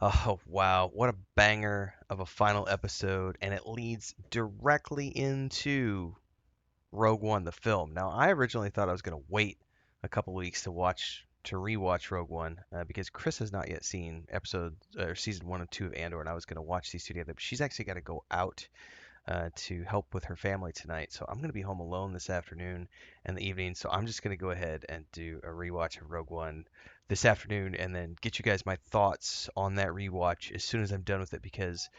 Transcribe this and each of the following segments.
Oh, wow. What a banger of a final episode. And it leads directly into Rogue One, the film. Now, I originally thought I was going to wait a couple weeks to rewatch Rogue One, because Chris has not yet seen episode or season 1 and 2 of Andor, and I was going to watch these two together. But she's actually got to go out to help with her family tonight. So I'm going to be home alone this afternoon and the evening. So I'm just going to go ahead and do a rewatch of Rogue One this afternoon and then get you guys my thoughts on that rewatch as soon as I'm done with it, because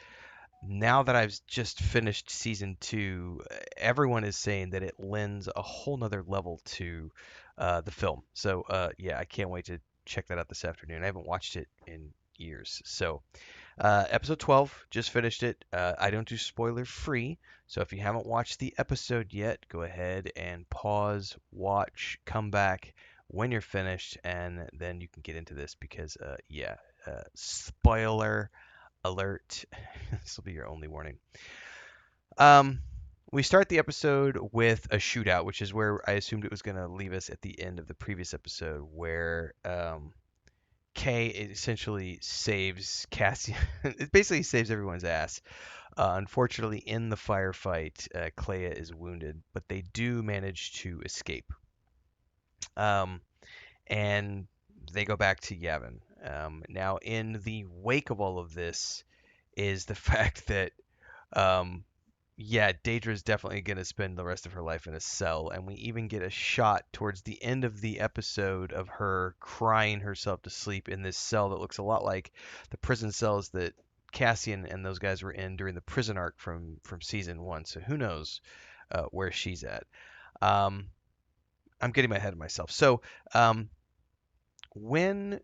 now that I've just finished season 2, everyone is saying that it lends a whole nother level to the film. So yeah, I can't wait to check that out this afternoon. I haven't watched it in years. So episode 12, just finished it. I don't do spoiler free, so if you haven't watched the episode yet, go ahead and pause, watch, come back when you're finished, and then you can get into this because, yeah, spoiler alert. This will be your only warning. Um, we start the episode with a shootout, which is where I assumed it was going to leave us at the end of the previous episode, where Kay essentially saves Cassian. It basically saves everyone's ass. Unfortunately, in the firefight, Clea is wounded, but they do manage to escape. Um, and they go back to Yavin. Now, in the wake of all of this, is the fact that yeah, Daedra is definitely going to spend the rest of her life in a cell, and we even get a shot towards the end of the episode of her crying herself to sleep in this cell that looks a lot like the prison cells that Cassian and those guys were in during the prison arc from season 1. So who knows where she's at? Um, I'm getting ahead of myself. So when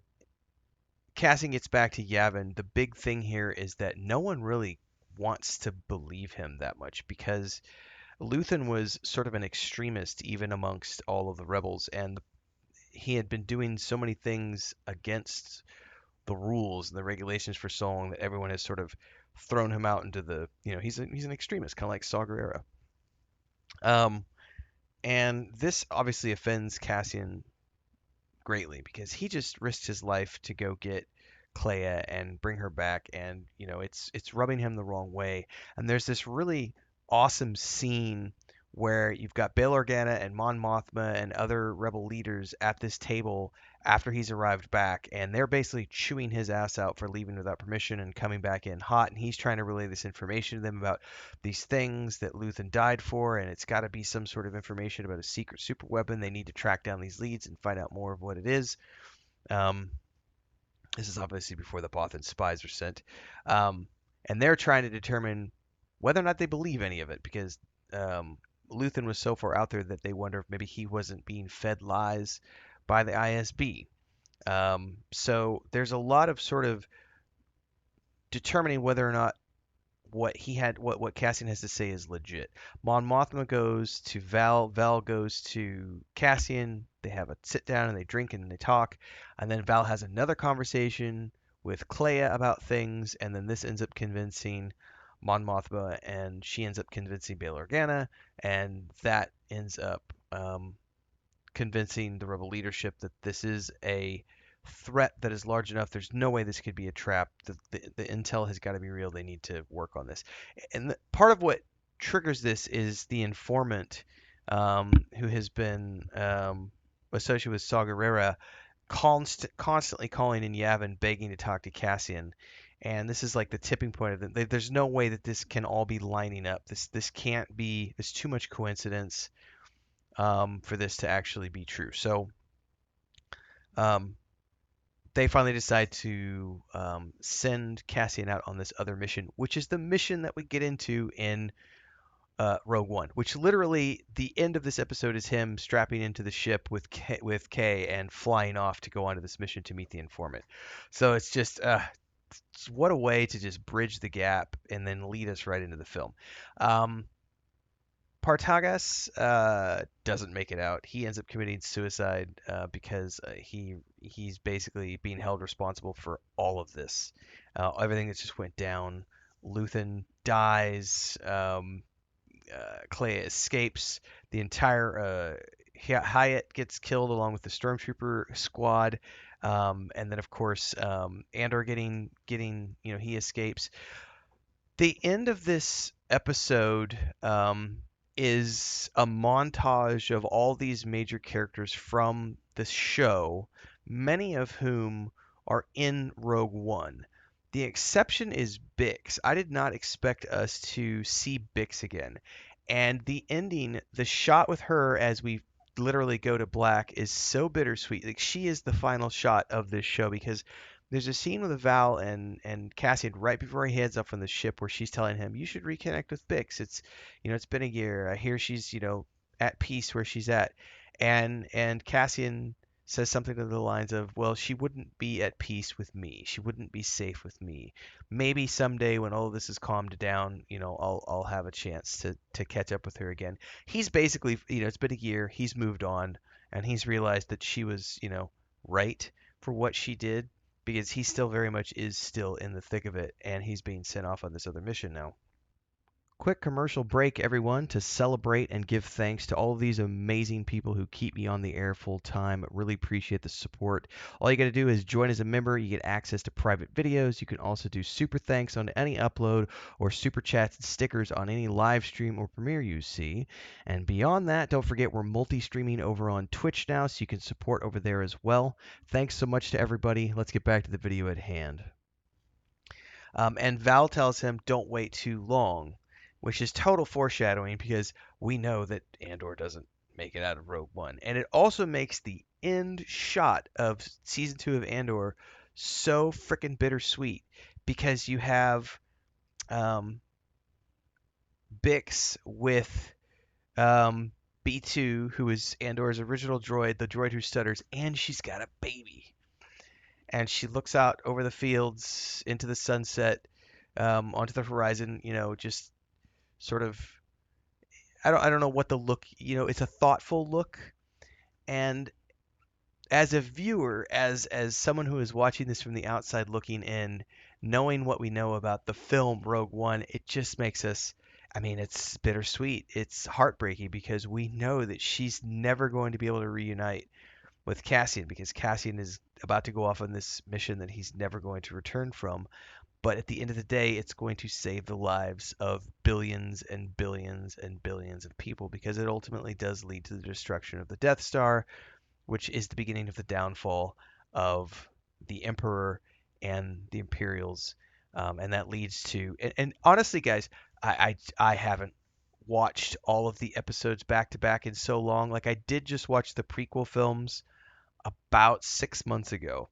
Cassian gets back to Yavin, the big thing here is that no one really wants to believe him that much because Luthen was sort of an extremist even amongst all of the rebels, and he had been doing so many things against the rules and the regulations for so long that everyone has sort of thrown him out into the, he's an extremist, kind of like Saw Gerrera. Um, and this obviously offends Cassian greatly because he just risked his life to go get Clea and bring her back, and it's rubbing him the wrong way. And there's this really awesome scene where you've got Bail Organa and Mon Mothma and other rebel leaders at this table after he's arrived back, and they're basically chewing his ass out for leaving without permission and coming back in hot, and he's trying to relay this information to them about these things that Luthen died for, and it's got to be some sort of information about a secret super weapon. They need to track down these leads and find out more of what it is. Um, this is obviously before the Bothan spies are sent. Um, and they're trying to determine whether or not they believe any of it because um, Luthen was so far out there that they wonder if maybe he wasn't being fed lies by the ISB. So there's a lot of sort of determining whether or not what Cassian has to say is legit. Mon Mothma goes to Val, Val goes to Cassian. They have a sit down and they drink and they talk, and then Val has another conversation with Clea about things, and then this ends up convincing Mon Mothma, and she ends up convincing Bail Organa, and that ends up convincing the rebel leadership that this is a threat that is large enough. There's no way this could be a trap. The intel has got to be real. They need to work on this. And part of what triggers this is the informant who has been associated with Saw Gerrera constantly calling in Yavin, begging to talk to Cassian. And this is like the tipping point of it. There's no way that this can all be lining up. This can't be. There's too much coincidence for this to actually be true. So um, they finally decide to send Cassian out on this other mission, which is the mission that we get into in Rogue One, which literally the end of this episode is him strapping into the ship with Kay and flying off to go onto this mission to meet the informant. So it's just what a way to just bridge the gap and then lead us right into the film. Um, Partagas doesn't make it out. He ends up committing suicide because he's basically being held responsible for all of this, everything that just went down. Luthen dies. Clea escapes. The entire Hyatt gets killed along with the stormtrooper squad. And then of course Andor getting he escapes. The end of this episode is a montage of all these major characters from the show, many of whom are in Rogue One. The exception is Bix. I did not expect us to see Bix again. And the ending, the shot with her as we literally go to black is so bittersweet. Like she is the final shot of this show because there's a scene with Val and Cassian right before he heads up from the ship where she's telling him, "You should reconnect with Bix. It's been a year. I hear she's, at peace where she's at." And Cassian says something to the lines of, "Well, she wouldn't be at peace with me. She wouldn't be safe with me. Maybe someday when all of this is calmed down, I'll have a chance to catch up with her again." He's basically, it's been a year. He's moved on, and he's realized that she was, right for what she did because he still very much is still in the thick of it, and he's being sent off on this other mission now. Quick commercial break, everyone, to celebrate and give thanks to all of these amazing people who keep me on the air full time. Really appreciate the support. All you got to do is join as a member. You get access to private videos. You can also do super thanks on any upload or super chats and stickers on any live stream or premiere you see. And beyond that, don't forget we're multi-streaming over on Twitch now, so you can support over there as well. Thanks so much to everybody. Let's get back to the video at hand. And Val tells him, "Don't wait too long," which is total foreshadowing because we know that Andor doesn't make it out of Rogue One. And it also makes the end shot of season 2 of Andor so freaking bittersweet because you have um, Bix with B2, who is Andor's original droid, the droid who stutters, and she's got a baby. And she looks out over the fields into the sunset, onto the horizon, just sort of I don't know what the look, it's a thoughtful look. And as a viewer, as someone who is watching this from the outside looking in, knowing what we know about the film Rogue One, it just makes us, I mean, it's bittersweet. It's heartbreaking because we know that she's never going to be able to reunite with Cassian because Cassian is about to go off on this mission that he's never going to return from. But at the end of the day, it's going to save the lives of billions and billions and billions of people because it ultimately does lead to the destruction of the Death Star, which is the beginning of the downfall of the Emperor and the Imperials. And that leads to, and honestly, guys, I haven't watched all of the episodes back to back in so long. Like, I did just watch the prequel films about 6 months ago.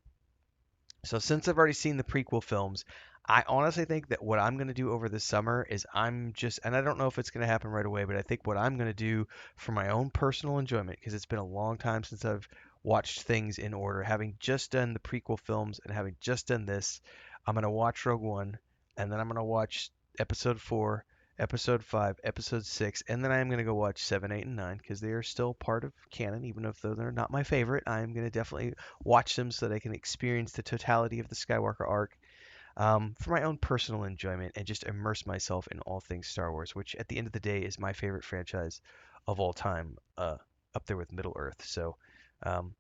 So since I've already seen the prequel films, I honestly think that what I'm going to do over the summer is and I don't know if it's going to happen right away, but I think what I'm going to do for my own personal enjoyment, because it's been a long time since I've watched things in order, having just done the prequel films and having just done this, I'm going to watch Rogue One, and then I'm going to watch episode 4, episode 5, episode 6, and then I'm going to go watch 7, 8, and 9 because they are still part of canon, even if though they're not my favorite. I'm going to definitely watch them so that I can experience the totality of the Skywalker arc, for my own personal enjoyment and just immerse myself in all things Star Wars, which at the end of the day is my favorite franchise of all time, up there with Middle Earth. So, um,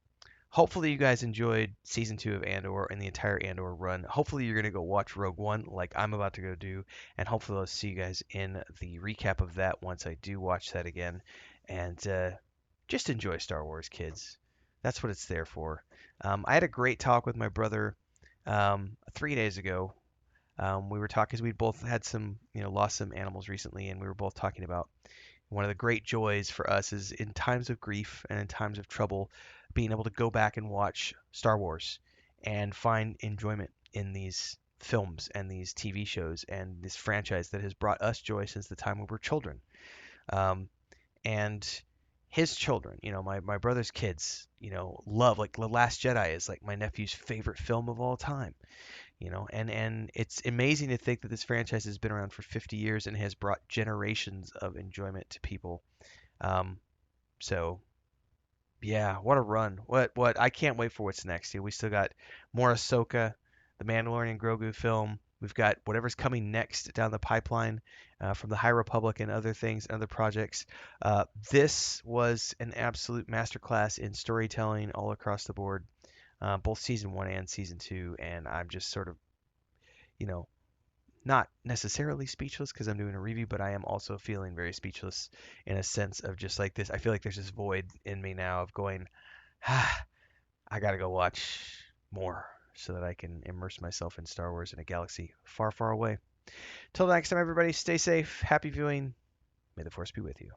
hopefully you guys enjoyed season 2 of Andor and the entire Andor run. Hopefully you're gonna go watch Rogue One like I'm about to go do, and hopefully I'll see you guys in the recap of that once I do watch that again. And just enjoy Star Wars, kids. That's what it's there for. I had a great talk with my brother 3 days ago. We were talking because we both had some, lost some animals recently, and we were both talking about one of the great joys for us is in times of grief and in times of trouble, being able to go back and watch Star Wars and find enjoyment in these films and these TV shows and this franchise that has brought us joy since the time we were children. Um, and his children, my brother's kids, love like The Last Jedi is like my nephew's favorite film of all time. And it's amazing to think that this franchise has been around for 50 years and has brought generations of enjoyment to people. Um, so yeah, what a run! What I can't wait for what's next. We still got more Ahsoka, the Mandalorian Grogu film. We've got whatever's coming next down the pipeline, from the High Republic and other things and other projects. This was an absolute masterclass in storytelling all across the board. both season one and season two, and I'm just sort of, you know, not necessarily speechless because I'm doing a review, but I am also feeling very speechless in a sense of just like this. I feel like there's this void in me now of going, ah, I gotta go watch more so that I can immerse myself in Star Wars in a galaxy far, far away. Till next time, everybody, stay safe. Happy viewing. May the Force be with you.